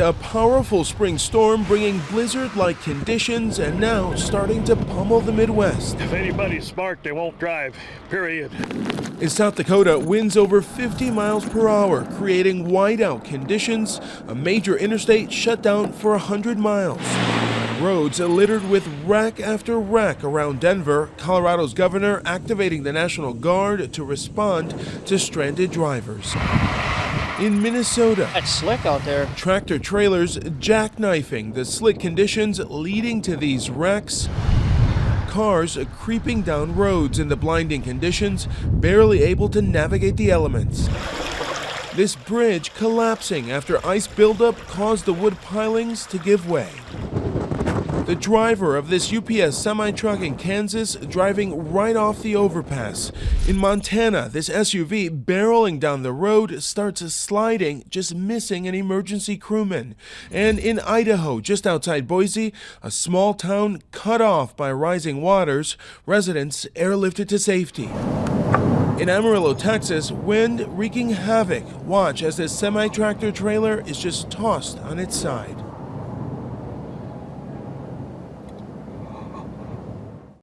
a powerful spring storm bringing blizzard-like conditions and now starting to pummel the Midwest. If anybody's smart, they won't drive, period. In South Dakota, winds over 50 miles per hour, creating whiteout conditions. A major interstate shut down for 100 miles. Roads littered with wreck after wreck around Denver. Colorado's governor activating the National Guard to respond to stranded drivers. In Minnesota, it's slick out there. Tractor trailers jackknifing the slick conditions leading to these wrecks. Cars creeping down roads in the blinding conditions, barely able to navigate the elements. This bridge collapsing after ice buildup caused the wood pilings to give way. The driver of this UPS semi-truck in Kansas driving right off the overpass. In Montana, this SUV barreling down the road starts sliding, just missing an emergency crewman. And in Idaho, just outside Boise, a small town cut off by rising waters, residents airlifted to safety. In Amarillo, Texas, wind wreaking havoc. Watch as this semi-tractor trailer is just tossed on its side.